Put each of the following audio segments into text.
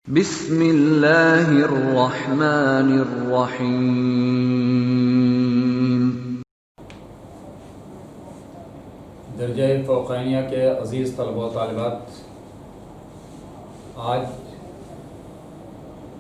بسم اللہ الرحمن الرحیم۔ درجہ فوقانیہ کے عزیز طلبہ و طالبات، آج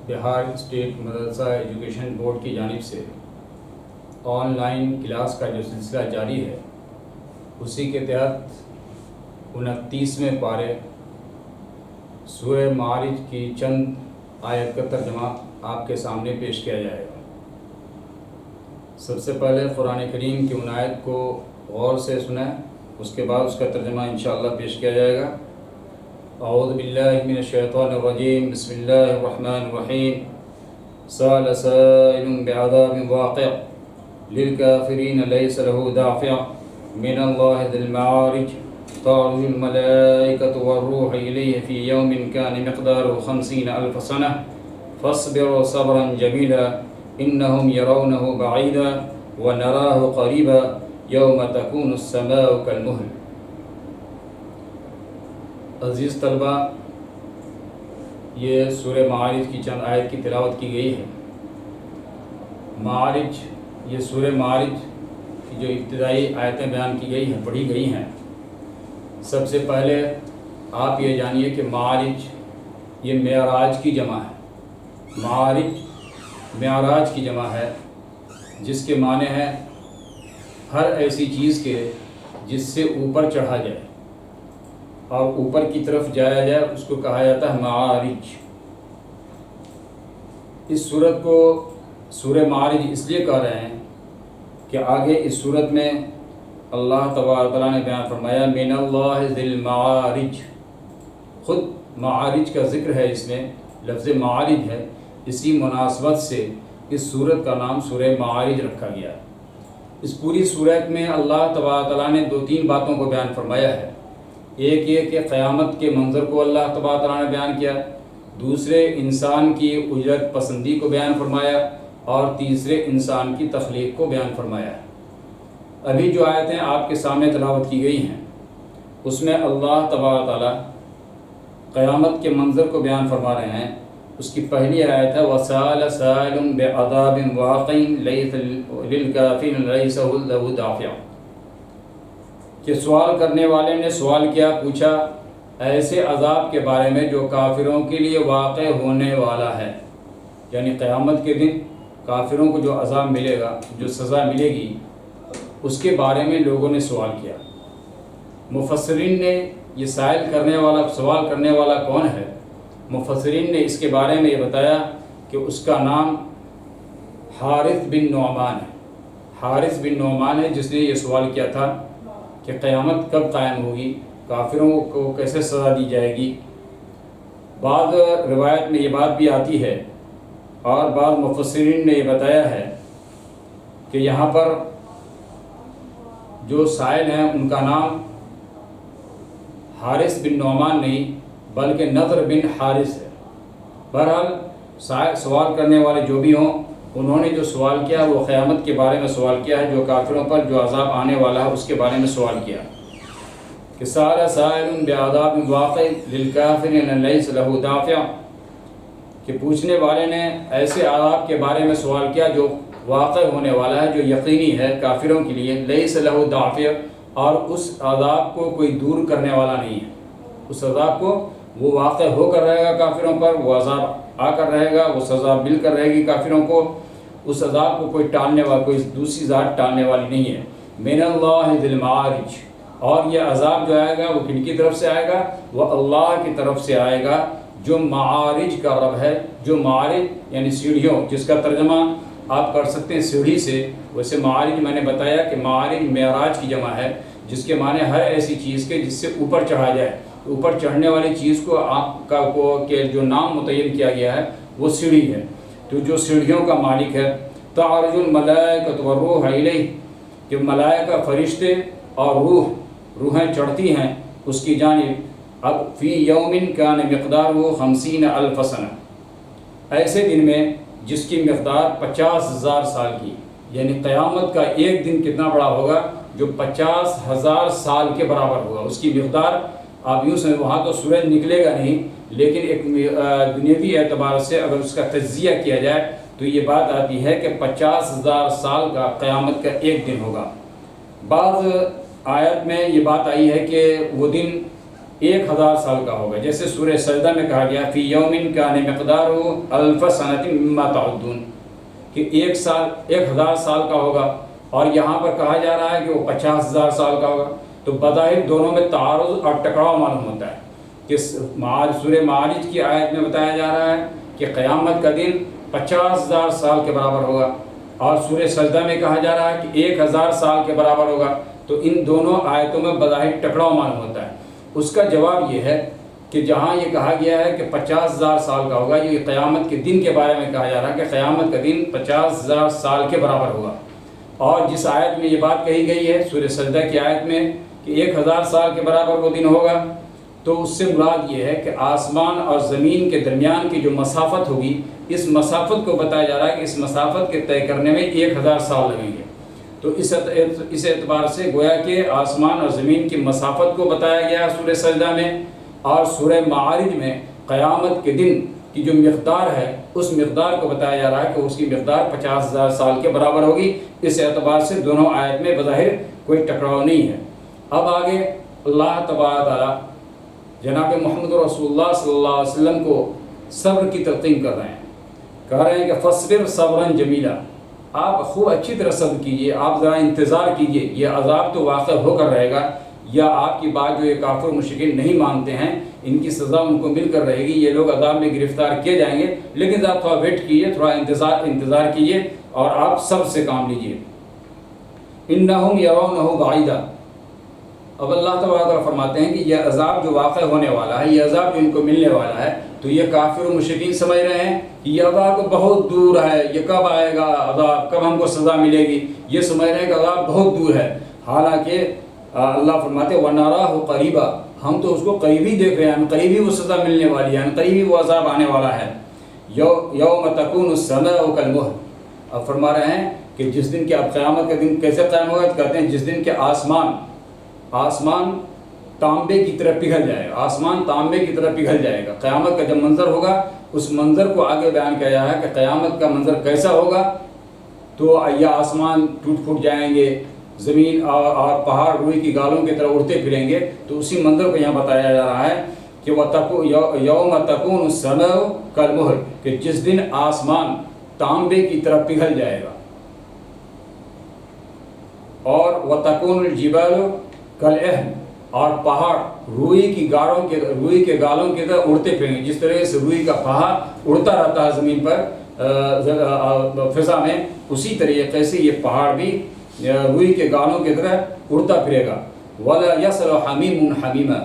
بہار اسٹیٹ مدرسہ ایجوکیشن بورڈ کی جانب سے آن لائن کلاس کا جو سلسلہ جاری ہے، اسی کے تحت 29ویں پارے سورہ معارج کی چند آیت کا ترجمہ آپ کے سامنے پیش کیا جائے گا۔ سب سے پہلے قرآن کریم کی ان آیت کو غور سے سنیں، اس کے بعد اس کا ترجمہ انشاءاللہ پیش کیا جائے گا۔ اعوذ باللہ من الشیطان الرجیم، بسم اللہ الرحمن الرحیم۔ سأل سائل بعذاب واقع للكافرین لیس له دافع من اللہ ذی المعارج تعرج الملائکۃ والروح الیہ فی یوم کان مقدارہ 50,000 سنہ فاصبر صبرا جمیلا انہم یرونہ بعیدا ونراہ قریبا یوم تکون السماء کالمہل۔ عزیز طلبہ، یہ سورہ معارج کی چند آیت کی تلاوت کی گئی ہے۔ معارج، یہ سورہ معارج کی جو ابتدائی آیتیں بیان کی گئی ہیں، پڑھی گئی ہیں، سب سے پہلے آپ یہ جانیے کہ معارج یہ معراج کی جمع ہے۔ معارج معراج کی جمع ہے، جس کے معنی ہے ہر ایسی چیز کے جس سے اوپر چڑھا جائے اور اوپر کی طرف جایا جائے، اس کو کہا جاتا ہے معارج۔ اس سورت کو سورہ معارج اس لیے کہہ رہے ہیں کہ آگے اس سورت میں اللہ تبارک تعالیٰ نے بیان فرمایا من اللہ ذی المعارج، خود معارج کا ذکر ہے، اس میں لفظ معارج ہے، اسی مناسبت سے اس سورت کا نام سورہ معارج رکھا گیا۔ اس پوری سورت میں اللہ تبارک تعالیٰ نے 2-3 باتوں کو بیان فرمایا ہے۔ ایک یہ کہ قیامت کے منظر کو اللہ تبارک تعالیٰ نے بیان کیا، دوسرے انسان کی اجرت پسندی کو بیان فرمایا، اور تیسرے انسان کی تخلیق کو بیان فرمایا ہے۔ ابھی جو آیتیں آپ کے سامنے تلاوت کی گئی ہیں، اس میں اللہ تبارک تعالیٰ قیامت کے منظر کو بیان فرما رہے ہیں۔ اس کی پہلی آیت ہے وَسَأَلَ سَائِلٌ بِعَذَابٍ وَاقِعٍ لِلْكَافِرِينَ لَيْسَ لَهُ دَافِعٌ، کہ سوال کرنے والے نے سوال کیا، پوچھا ایسے عذاب کے بارے میں جو کافروں کے لیے واقع ہونے والا ہے، یعنی قیامت کے دن کافروں کو جو عذاب ملے گا، جو سزا ملے گی، اس کے بارے میں لوگوں نے سوال کیا۔ مفسرین نے یہ سوال کرنے والا کون ہے؟ مفسرین نے اس کے بارے میں یہ بتایا کہ اس کا نام حارث بن نعمان ہے۔ حارث بن نعمان ہے جس نے یہ سوال کیا تھا کہ قیامت کب قائم ہوگی، کافروں کو کیسے سزا دی جائے گی۔ بعض روایت میں یہ بات بھی آتی ہے اور بعض مفسرین نے یہ بتایا ہے کہ یہاں پر جو سائل ہیں ان کا نام حارث بن نعمان نہیں بلکہ نضر بن حارث ہے۔ بہرحال سوال کرنے والے جو بھی ہوں، انہوں نے جو سوال کیا وہ قیامت کے بارے میں سوال کیا ہے، جو کافروں پر جو عذاب آنے والا ہے اس کے بارے میں سوال کیا کہ سأل سائل بعذاب واقع للکافرین لیس لہ دافع، کہ پوچھنے والے نے ایسے عذاب کے بارے میں سوال کیا جو واقع ہونے والا ہے، جو یقینی ہے کافروں کے لیے، لیس لہ دافع، اور اس عذاب کو کوئی دور کرنے والا نہیں ہے۔ اس عذاب کو وہ واقع ہو کر رہے گا کافروں پر، وہ عذاب آ کر رہے گا، وہ سزا مل کر رہے گی کافروں کو، اس عذاب کو کوئی ٹالنے والا، کوئی دوسری ذات ٹالنے والی نہیں ہے۔ من اللہ ذی المعارج، اور یہ عذاب جو آئے گا وہ کن کی طرف سے آئے گا؟ وہ اللہ کی طرف سے آئے گا، جو معارج کا رب ہے۔ جو معارج یعنی سیڑھیوں، جس کا ترجمہ آپ کر سکتے ہیں سیڑھی سے، ویسے معارج میں نے بتایا کہ معارج معراج کی جمع ہے، جس کے معنی ہر ایسی چیز کے جس سے اوپر چڑھا جائے۔ اوپر چڑھنے والی چیز کو آپ کا کہ جو نام متعین کیا گیا ہے وہ سیڑھی ہے، تو جو سیڑھیوں کا مالک ہے۔ تعرج الملائکۃ والروح الیہ، کہ ملائکہ فرشتے اور روحیں چڑھتی ہیں اس کی جانب۔ اب فی یوم کان مقدارہ 50,000 سنہ، ایسے دن میں جس کی مقدار 50,000 سال کی، یعنی قیامت کا ایک دن کتنا بڑا ہوگا؟ جو 50,000 سال کے برابر ہوگا، اس کی مقدار آپ یوں سمجھ وہاں تو سورج نکلے گا نہیں، لیکن ایک دنیاوی اعتبار سے اگر اس کا تجزیہ کیا جائے تو یہ بات آتی ہے کہ 50,000 سال کا قیامت کا ایک دن ہوگا۔ بعض آیت میں یہ بات آئی ہے کہ وہ دن 1000 سال کا ہوگا، جیسے سورہ سجدہ میں کہا گیا فی یوم کان مقدارہ الف سنۃ مما تعدون، کہ 1000 سال کا ہوگا، اور یہاں پر کہا جا رہا ہے کہ وہ 50,000 سال کا ہوگا۔ تو بظاہر دونوں میں تعارض اور ٹکراؤ معلوم ہوتا ہے کہ سورہ معارج کی آیت میں بتایا جا رہا ہے کہ قیامت کا دن 50,000 سال کے برابر ہوگا، اور سورہ سجدہ میں کہا جا رہا ہے کہ 1000 سال کے برابر ہوگا۔ تو ان دونوں آیتوں میں بظاہر ٹکراؤ معلوم ہوتا ہے۔ اس کا جواب یہ ہے کہ جہاں یہ کہا گیا ہے کہ 50,000 سال کا ہوگا، یہ قیامت کے دن کے بارے میں کہا جا رہا ہے کہ قیامت کا دن 50,000 سال کے برابر ہوگا، اور جس آیت میں یہ بات کہی گئی ہے سورہ سجدہ کی آیت میں کہ 1000 سال کے برابر وہ دن ہوگا، تو اس سے مراد یہ ہے کہ آسمان اور زمین کے درمیان کی جو مسافت ہوگی، اس مسافت کو بتایا جا رہا ہے کہ اس مسافت کے طے کرنے میں 1000 سال لگیں گے۔ تو اس اعتبار سے گویا کہ آسمان اور زمین کی مسافت کو بتایا گیا سورہ سجدہ میں، اور سورہ معارج میں قیامت کے دن کی جو مقدار ہے اس مقدار کو بتایا جا رہا ہے کہ اس کی مقدار 50,000 سال کے برابر ہوگی۔ اس اعتبار سے دونوں آیت میں بظاہر کوئی ٹکراؤ نہیں ہے۔ اب آگے اللہ تبارک تعالیٰ جناب محمد رسول اللہ صلی اللہ علیہ وسلم کو صبر کی تلقین کر رہے ہیں، کہہ رہے ہیں کہ فصبر صبرا جمیلا، آپ خوب اچھی طرح صبر کیجئے، آپ ذرا انتظار کیجئے، یہ عذاب تو واقع ہو کر رہے گا، یا آپ کی بات جو یہ کافر مشرکین نہیں مانتے ہیں ان کی سزا ان کو مل کر رہے گی، یہ لوگ عذاب میں گرفتار کیے جائیں گے، لیکن آپ تھوڑا ویٹ کیجئے، تھوڑا انتظار کیجئے، اور آپ صبر سے کام لیجئے۔ انہم یرونہ بعیدا، اب اللہ تعالیٰ فرماتے ہیں کہ یہ عذاب جو واقع ہونے والا ہے، یہ عذاب جو ان کو ملنے والا ہے، تو یہ کافر و مشرکین سمجھ رہے ہیں کہ یہ عذاب بہت دور ہے، یہ کب آئے گا عذاب، کب ہم کو سزا ملے گی، یہ سمجھ رہے ہیں کہ عذاب بہت دور ہے۔ حالانکہ اللہ فرماتے ہیں وَنَرَاهُ قَرِيبًا، ہم تو اس کو قریبی دیکھ رہے ہیں، قریبی وہ سزا ملنے والی ہے، قریبی وہ عذاب آنے والا ہے۔ یوم تکون السماء کالمہل، اب فرما رہے ہیں کہ جس دن کے اب قیامت کا دن کیسے قائم ہوگا، کہتے ہیں جس دن کے آسمان تانبے کی طرح پگھل جائے گا، آسمان تانبے کی طرح پگھل جائے گا۔ قیامت کا جب منظر ہوگا اس منظر کو آگے بیان کیا جا رہا ہے کہ قیامت کا منظر کیسا ہوگا، تو یہ آسمان ٹوٹ پھوٹ جائیں گے، زمین اور پہاڑ روئی کی گالوں کی طرح اڑتے پھریں گے، تو اسی منظر کو یہاں بتایا جا رہا ہے کہ یوم تکون السماء کالمہل، کہ جس دن آسمان تانبے کی طرح پگھل جائے گا، اور وتکون الجبال کالعہن، اور پہاڑ روئی کے گالوں کی طرح اڑتے پھریں گے۔ جس طرح سے روئی کا پہاڑ اڑتا رہتا ہے زمین پر فضا میں، اسی طریقے سے یہ پہاڑ بھی روئی کے گالوں کی طرح اڑتا پھرے گا۔ وَلَا يَسْأَلُ حَمِيمٌ حَمِيمًا،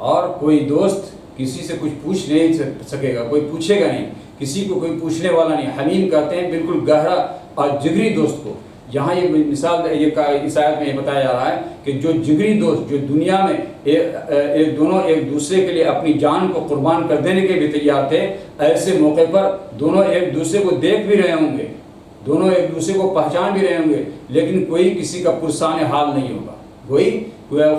اور کوئی دوست کسی سے کچھ پوچھ نہیں سکے گا، کوئی پوچھے گا نہیں، کسی کو کوئی پوچھنے والا نہیں۔ حمیم کہتے ہیں بالکل گہرا اور جگری دوست کو۔ یہاں یہ مثال اس آیت میں یہ بتایا جا رہا ہے کہ جو جگری دوست، جو دنیا میں دونوں ایک دوسرے کے لیے اپنی جان کو قربان کر دینے کے بھی تیار تھے، ایسے موقع پر دونوں ایک دوسرے کو دیکھ بھی رہے ہوں گے، دونوں ایک دوسرے کو پہچان بھی رہے ہوں گے، لیکن کوئی کسی کا پرسان حال نہیں ہوگا۔ کوئی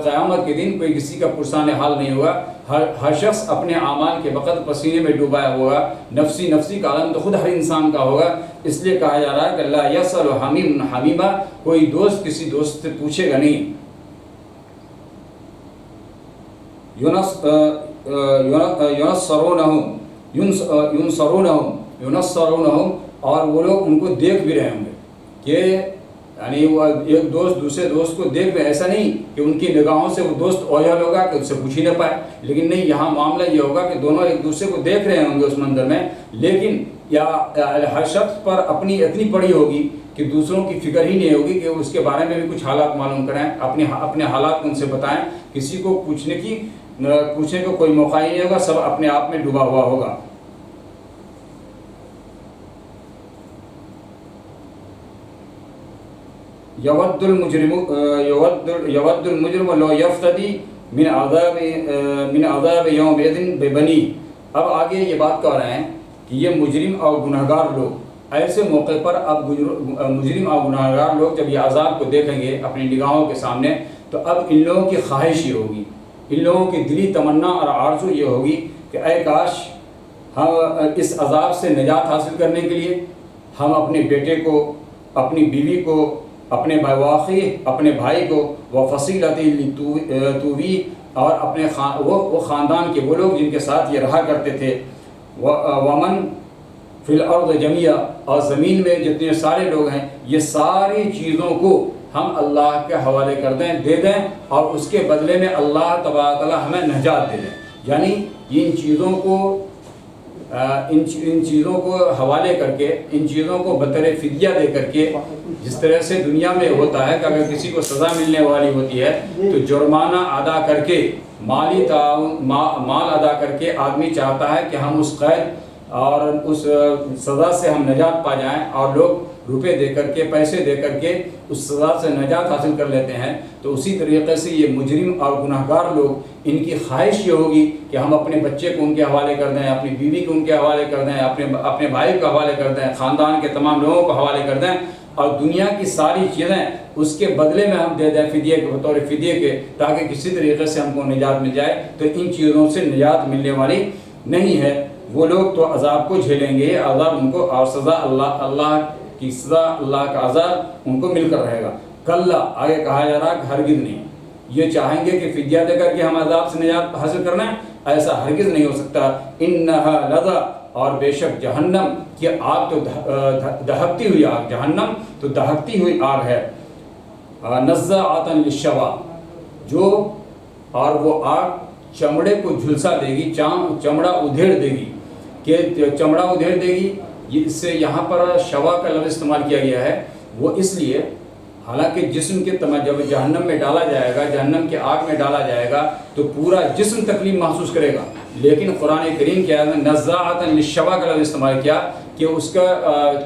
قیامت کے دن کوئی کسی کا پرسان حال نہیں ہوگا۔ ہر شخص اپنے اعمال کے وقت پسینے میں ڈوبایا ہوگا، نفسی کا عالم تو خود ہر انسان کا ہوگا۔ اس لیے کہا جا رہا ہے کہ لا یسأل حمیم حمیما، کوئی دوست کسی دوست سے پوچھے گا نہیں۔ ینصرونہم، اور وہ لوگ ان کو دیکھ بھی رہے ہوں گے، کہ یعنی وہ ایک دوست دوسرے دوست کو دیکھ بھی، ایسا نہیں کہ ان کی نگاہوں سے وہ دوست اوجھل ہوگا کہ اس سے پوچھ ہی نہ پائے، لیکن نہیں، یہاں معاملہ یہ ہوگا کہ دونوں ایک دوسرے کو دیکھ رہے ہوں گے اس منظر میں، لیکن یا ہر شخص پر اتنی پڑی ہوگی کہ دوسروں کی فکر ہی نہیں ہوگی کہ اس کے بارے میں بھی کچھ حالات معلوم کریں، اپنے حالات ان سے بتائیں، کسی کو پوچھنے کو کوئی موقع ہی نہیں ہوگا، سب اپنے آپ میں ڈوبا ہوا ہوگا۔ یود المجرم لو یفتدی من عذاب یومئذ ببنی، اب آگے یہ بات کر رہے ہیں کہ یہ مجرم اور گنہگار لوگ ایسے موقع پر، اب مجرم اور گنہگار لوگ جب یہ عذاب کو دیکھیں گے اپنی نگاہوں کے سامنے، تو اب ان لوگوں کی خواہش یہ ہوگی، ان لوگوں کی دلی تمنا اور آرزو یہ ہوگی کہ اے کاش ہم اس عذاب سے نجات حاصل کرنے کے لیے ہم اپنے بیٹے کو، اپنی بیوی کو، اپنے بواخی، اپنے بھائی کو، وہ فصیلتی تووی، اور اپنے وہ خاندان کے وہ لوگ جن کے ساتھ یہ رہا کرتے تھے، ومن فی الارض جمیعا، اور زمین میں جتنے سارے لوگ ہیں، یہ ساری چیزوں کو ہم اللہ کے حوالے کر دیں، دے دیں، اور اس کے بدلے میں اللہ تبارک تعالیٰ ہمیں نجات دے دیں۔ یعنی ان چیزوں کو حوالے کر کے، ان چیزوں کو بطور فدیہ دے کر کے، جس طرح سے دنیا میں ہوتا ہے کہ اگر کسی کو سزا ملنے والی ہوتی ہے تو جرمانہ ادا کر کے، مالی مال ادا کر کے آدمی چاہتا ہے کہ ہم اس قید اور اس سزا سے ہم نجات پا جائیں، اور لوگ روپے دے کر کے، پیسے دے کر کے اس سزا سے نجات حاصل کر لیتے ہیں۔ تو اسی طریقے سے یہ مجرم اور گناہ گار لوگ، ان کی خواہش یہ ہوگی کہ ہم اپنے بچے کو ان کے حوالے کر دیں، اپنی بیوی کو ان کے حوالے کر دیں، اپنے بھائی کو حوالے کر دیں، خاندان کے تمام لوگوں کو حوالے کر دیں، اور دنیا کی ساری چیزیں اس کے بدلے میں ہم دے دیں فدیے کے، بطور فدیے کے، تاکہ کسی طریقے سے ہم کو نجات مل جائے۔ تو ان چیزوں سے نجات ملنے والی نہیں ہے۔ وہ لوگ تو عذاب کو جھیلیں گے، عذاب ان کو، اور سزا اللہ کی سزا، اللہ کا عذاب ان کو مل کر رہے گا۔ کلا، آگے کہا جا رہا کہ ہرگز نہیں، یہ چاہیں گے کہ فدیہ دے کر کے ہم عذاب سے نجات حاصل کرنا ہے، ایسا ہرگز نہیں ہو سکتا۔ انہا لظا، اور بے شک جہنم کی آگ تو دہکتی ہوئی آگ، جہنم تو دہکتی ہوئی آگ ہے۔ نزاعۃ للشوا، جو، اور وہ آگ چمڑے کو جھلسا دے گی، چمڑا ادھیڑ دے گی، کہ چمڑا ادھیڑ دے گی۔ اس سے یہاں پر شوا کا لفظ استعمال کیا گیا ہے، وہ اس لیے، حالانکہ جسم کے جب جہنم میں ڈالا جائے گا، جہنم کے آگ میں ڈالا جائے گا تو پورا جسم تکلیف محسوس کرے گا، لیکن قرآن کریم کے آیت میں نزاعۃ للشوا کا لفظ استعمال کیا کہ اس کا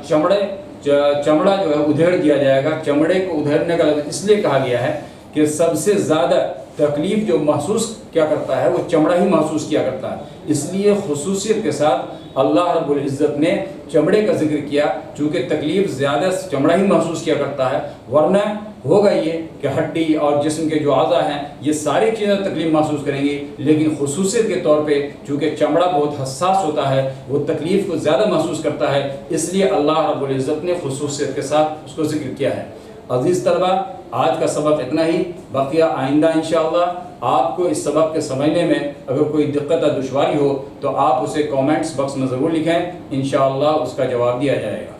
چمڑا جو ہے ادھیڑ دیا جائے گا۔ چمڑے کو ادھیڑنے کا لفظ اس لیے کہا گیا ہے کہ سب سے زیادہ تکلیف جو محسوس کیا کرتا ہے وہ چمڑا ہی محسوس کیا کرتا ہے، اس لیے خصوصیت کے ساتھ اللہ رب العزت نے چمڑے کا ذکر کیا، چونکہ تکلیف زیادہ چمڑا ہی محسوس کیا کرتا ہے، ورنہ ہوگا یہ کہ ہڈی اور جسم کے جو اعضاء ہیں یہ ساری چیزیں تکلیف محسوس کریں گی، لیکن خصوصیت کے طور پہ چونکہ چمڑا بہت حساس ہوتا ہے، وہ تکلیف کو زیادہ محسوس کرتا ہے، اس لیے اللہ رب العزت نے خصوصیت کے ساتھ اس کو ذکر کیا ہے۔ عزیز طلبہ، آج کا سبق اتنا ہی، بقیہ آئندہ انشاءاللہ آپ کو اس سبق کے سمجھنے میں اگر کوئی دقت یا دشواری ہو تو آپ اسے کامنٹس باکس میں ضرور لکھیں، انشاءاللہ اس کا جواب دیا جائے گا۔